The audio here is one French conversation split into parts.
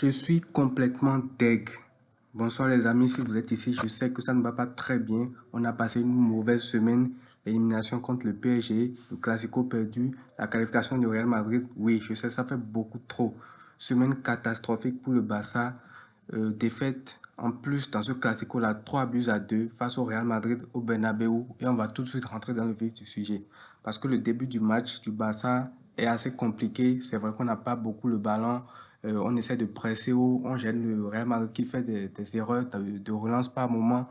Je suis complètement deg. Bonsoir les amis, si vous êtes ici, je sais que ça ne va pas très bien. On a passé une mauvaise semaine. L'élimination contre le PSG, le Classico perdu, la qualification du Real Madrid. Oui, je sais, ça fait beaucoup trop. Semaine catastrophique pour le Barça. Défaite en plus dans ce Classico-là, 3 buts à 2 face au Real Madrid au Bernabeu. Et on va tout de suite rentrer dans le vif du sujet. Parce que le début du match du Barça est assez compliqué. C'est vrai qu'on n'a pas beaucoup le ballon. On essaie de presser haut, on gêne le Real Madrid qui fait des erreurs de relance par moment.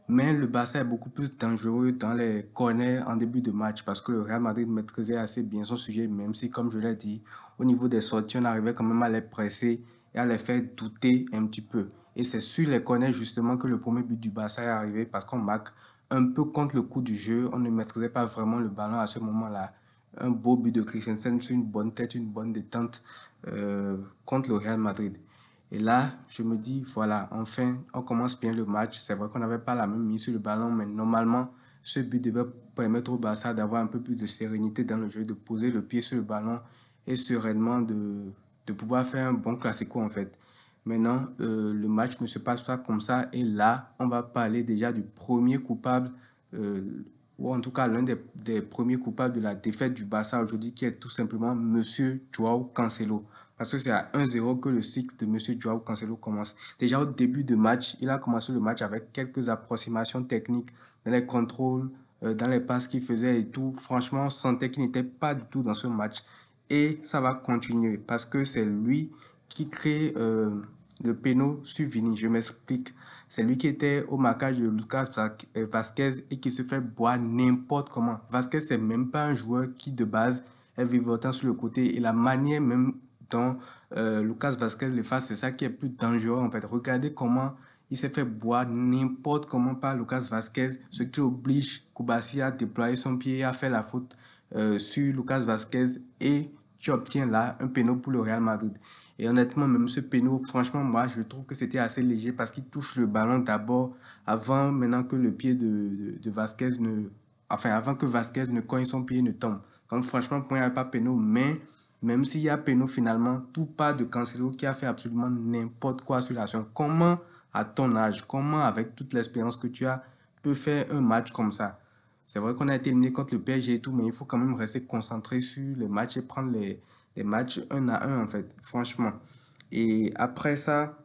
Mais le Barça est beaucoup plus dangereux dans les corners en début de match parce que le Real Madrid maîtrisait assez bien son sujet, même si, comme je l'ai dit, au niveau des sorties, on arrivait quand même à les presser et à les faire douter un petit peu. Et c'est sur les corners justement que le premier but du Barça est arrivé parce qu'on marque un peu contre le coup du jeu. On ne maîtrisait pas vraiment le ballon à ce moment-là. Un beau but de Christensen sur une bonne tête, une bonne détente contre le Real Madrid. Et là, je me dis, voilà, enfin, on commence bien le match. C'est vrai qu'on n'avait pas la même mise sur le ballon, mais normalement, ce but devait permettre au Barça d'avoir un peu plus de sérénité dans le jeu, de poser le pied sur le ballon et sereinement de pouvoir faire un bon classico en fait. Maintenant, le match ne se passe pas comme ça. Et là, on va parler déjà du premier coupable, ou en tout cas l'un des premiers coupables de la défaite du Barça aujourd'hui, qui est tout simplement Monsieur Joao Cancelo. Parce que c'est à 1-0 que le cycle de Monsieur Joao Cancelo commence. Déjà au début de match, il a commencé le match avec quelques approximations techniques dans les contrôles, dans les passes qu'il faisait et tout. Franchement, on sentait qu'il n'était pas du tout dans ce match. Et ça va continuer parce que c'est lui qui crée le péno sur Vini. Je m'explique. C'est lui qui était au marquage de Lucas Vasquez et qui se fait boire n'importe comment. Vasquez, c'est même pas un joueur qui de base est vivotant sur le côté. Et la manière même dont Lucas Vasquez le fait, c'est ça qui est plus dangereux en fait. Regardez comment il s'est fait boire n'importe comment par Lucas Vasquez, ce qui oblige Koubassi à déployer son pied et à faire la faute sur Lucas Vasquez et tu obtiens là un péno pour le Real Madrid. Et honnêtement, même ce péno, franchement, moi, je trouve que c'était assez léger parce qu'il touche le ballon d'abord avant, maintenant que le pied de Vasquez ne... Enfin, avant que Vasquez ne cogne son pied ne tombe. Donc, franchement, pour moi, il n'y a pas péno, mais même s'il y a péno finalement, tout part de Cancelo qui a fait absolument n'importe quoi sur l'action. Comment, à ton âge, comment, avec toute l'expérience que tu as, peux faire un match comme ça? C'est vrai qu'on a été éliminé contre le PSG et tout, mais il faut quand même rester concentré sur les matchs et prendre les matchs un à un, en fait, franchement. Et après ça,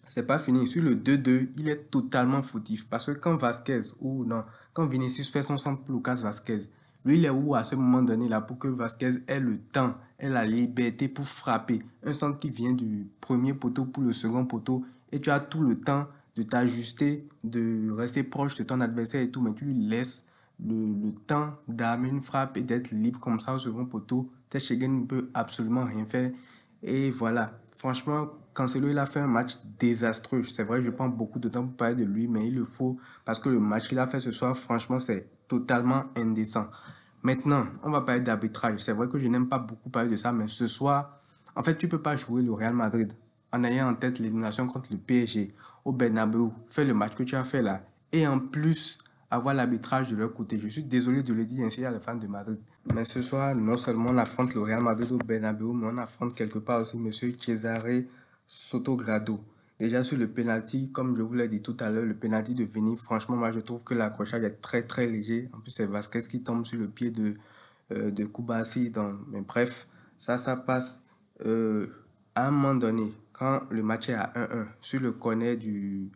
c'est pas fini. Sur le 2-2, il est totalement fautif. Parce que quand Vasquez, ou non, quand Vinicius fait son centre pour Lucas Vasquez, lui, il est où à ce moment donné là pour que Vasquez ait le temps, ait la liberté pour frapper. Un centre qui vient du premier poteau pour le second poteau et tu as tout le temps de t'ajuster, de rester proche de ton adversaire et tout, mais tu lui laisses le temps d'amener une frappe et d'être libre comme ça au second poteau. Ter Stegen ne peut absolument rien faire. Et voilà, franchement, Cancelo, il a fait un match désastreux. C'est vrai, je prends beaucoup de temps pour parler de lui, mais il le faut parce que le match qu'il a fait ce soir, franchement, c'est totalement indécent. Maintenant, on va parler d'arbitrage. C'est vrai que je n'aime pas beaucoup parler de ça, mais ce soir, en fait, tu peux pas jouer le Real Madrid en ayant en tête l'élimination contre le PSG au Bernabeu. Fais le match que tu as fait là. Et en plus, avoir l'arbitrage de leur côté. Je suis désolé de le dire ainsi à les fans de Madrid. Mais ce soir, non seulement on affronte le Real Madrid au Bernabeu, mais on affronte quelque part aussi Monsieur Cesare Sotogrado. Déjà sur le penalty, comme je vous l'ai dit tout à l'heure, le penalty de Vini, franchement, moi je trouve que l'accrochage est très très léger. En plus, c'est Vasquez qui tombe sur le pied de Koubassi. Mais bref, ça passe. À un moment donné, quand le match est à 1-1, sur le corner du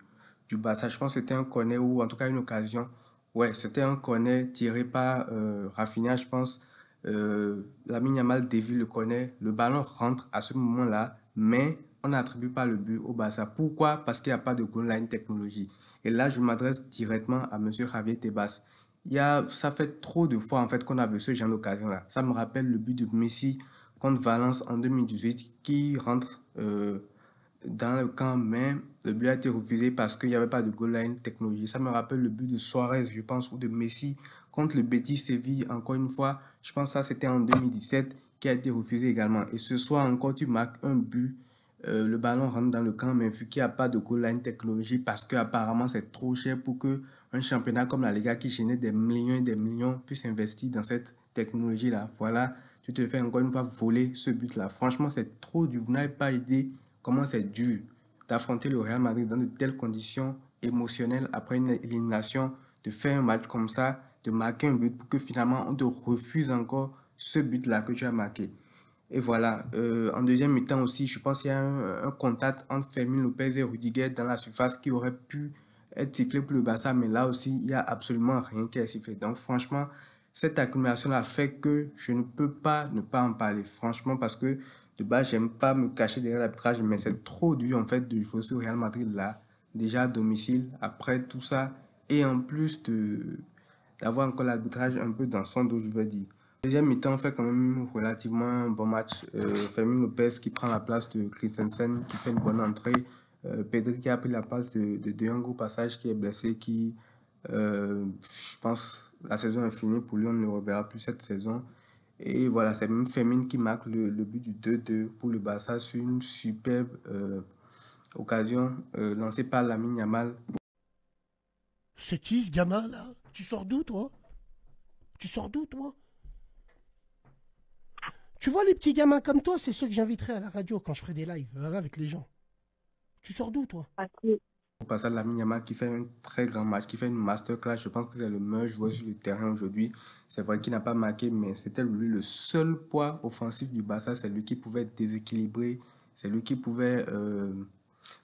Barça, je pense que c'était un corner ou en tout cas une occasion. Ouais, c'était un corner tiré par Rafinha, je pense. Lamine Yamal dévie le corner. Le ballon rentre à ce moment-là, mais on n'attribue pas le but au Barça. Pourquoi? Parce qu'il n'y a pas de goal line technologie. Et là, je m'adresse directement à Monsieur Javier Tebas. Ça fait trop de fois en fait qu'on a vu ce genre d'occasion-là. Ça me rappelle le but de Messi contre Valence en 2018 qui rentre dans le camp, mais le but a été refusé parce qu'il n'y avait pas de goal line technologie. Ça me rappelle le but de Suarez, je pense, ou de Messi contre le Betis Séville, encore une fois. Je pense que ça, c'était en 2017, qui a été refusé également. Et ce soir encore, tu marques un but, le ballon rentre dans le camp, mais vu qu'il n'y a pas de goal line technologie, parce qu'apparemment c'est trop cher pour que un championnat comme la Liga qui génère des millions et des millions puisse investir dans cette technologie-là. Voilà, tu te fais encore une fois voler ce but-là. Franchement, c'est trop du... Vous n'avez pas idée comment c'est dur d'affronter le Real Madrid dans de telles conditions émotionnelles après une élimination, de faire un match comme ça, de marquer un but pour que finalement on te refuse encore ce but-là que tu as marqué. Et voilà, en deuxième mi-temps aussi, je pense qu'il y a un contact entre Fermin Lopez et Rudiger dans la surface qui aurait pu être sifflé pour le Barça, mais là aussi, il n'y a absolument rien qui est sifflé. Donc franchement, cette accumulation-là fait que je ne peux pas ne pas en parler. Franchement, parce que de base, j'aime pas me cacher derrière l'arbitrage, mais c'est trop dur en fait de jouer ce Real Madrid-là, déjà à domicile, après tout ça, et en plus d'avoir encore l'arbitrage un peu dans son dos, je veux dire. Deuxième mi-temps, on fait quand même relativement un bon match. Fermin Lopez qui prend la place de Christensen, qui fait une bonne entrée. Pedri qui a pris la place de Jong au passage, qui est blessé, je pense, la saison est finie. Pour lui, on ne le reverra plus cette saison. Et voilà, c'est même Fermin qui marque le but du 2-2 pour le Barça sur une superbe occasion lancée par Lamine Yamal. C'est qui ce gamin là? Tu sors d'où toi? Tu sors d'où toi? Tu vois les petits gamins comme toi, c'est ceux que j'inviterai à la radio quand je ferai des lives avec les gens. Tu sors d'où toi? Au passage, Lamine Yamal qui fait un très grand match, qui fait une masterclass. Je pense que c'est le meilleur joueur sur le terrain aujourd'hui. C'est vrai qu'il n'a pas marqué, mais c'était lui le seul poids offensif du Barça. C'est lui qui pouvait déséquilibrer. C'est lui qui pouvait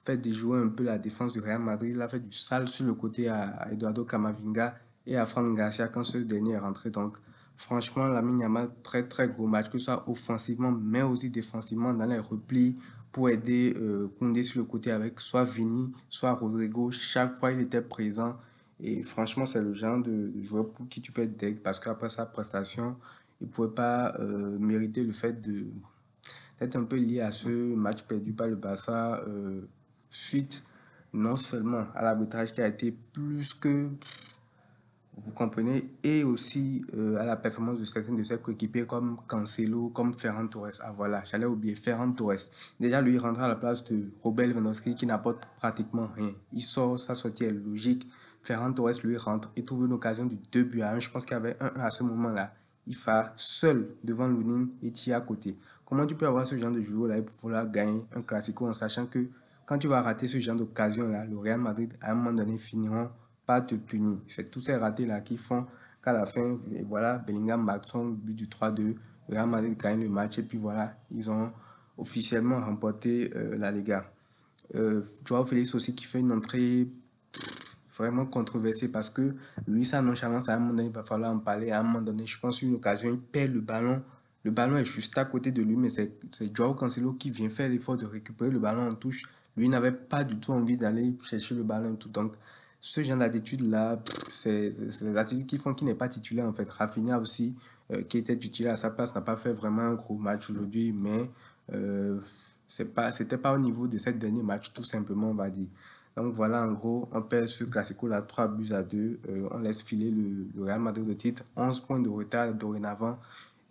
faire déjouer un peu la défense du Real Madrid. Il a fait du sale sur le côté à Eduardo Camavinga et à Fran Garcia quand ce dernier est rentré. Donc, franchement, Lamine Yamal, très très gros match, que ce soit offensivement, mais aussi défensivement dans les replis pour aider Koundé sur le côté avec soit Vini, soit Rodrigo. Chaque fois, il était présent. Et franchement, c'est le genre de joueur pour qui tu peux être deg parce qu'après sa prestation, il ne pouvait pas mériter le fait d'être un peu lié à ce match perdu par le Barça suite non seulement à l'arbitrage qui a été plus que vous comprenez, et aussi à la performance de certains de ses coéquipiers comme Cancelo, comme Ferran Torres. Ah voilà, j'allais oublier Ferran Torres. Déjà, lui, il rentre à la place de Robert Lewandowski qui n'apporte pratiquement rien. Il sort, sa sortie est logique. Ferran Torres, lui, rentre et trouve une occasion du 2-1. Je pense qu'il y avait 1-1 à ce moment-là. Il fait seul devant Lunin et tire à côté. Comment tu peux avoir ce genre de joueur-là et pouvoir gagner un classico en sachant que quand tu vas rater ce genre d'occasion-là, le Real Madrid, à un moment donné, finiront pas te punir. C'est tous ces ratés-là qui font qu'à la fin, et voilà, Bellingham marque son but du 3-2, le Real Madrid gagne le match et puis voilà, ils ont officiellement remporté la Liga. Joao Félix aussi qui fait une entrée vraiment controversée parce que lui, sa nonchalance, à un moment donné, il va falloir en parler. À un moment donné, je pense une occasion, il perd le ballon. Le ballon est juste à côté de lui, mais c'est Joao Cancelo qui vient faire l'effort de récupérer le ballon en touche. Lui n'avait pas du tout envie d'aller chercher le ballon et tout. Donc, ce genre d'attitude-là, c'est les attitudes qui font qu'il n'est pas titulaire en fait. Rafinha aussi, qui était titulaire à sa place, n'a pas fait vraiment un gros match aujourd'hui, mais c'était pas au niveau de cette dernier match, tout simplement, on va dire. Donc voilà, en gros, on perd ce Classico-là 3-2. On laisse filer le Real Madrid au titre. 11 points de retard dorénavant.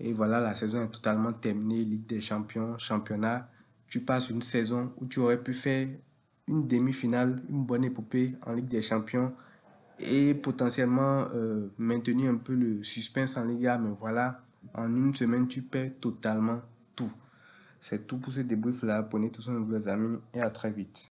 Et voilà, la saison est totalement terminée. Ligue des Champions, championnat. Tu passes une saison où tu aurais pu faire une demi-finale, une bonne épopée en Ligue des Champions et potentiellement maintenir un peu le suspense en Liga. Mais voilà, en une semaine, tu perds totalement tout. C'est tout pour ce débrief-là. Prenez tous soin de vous, les amis, et à très vite.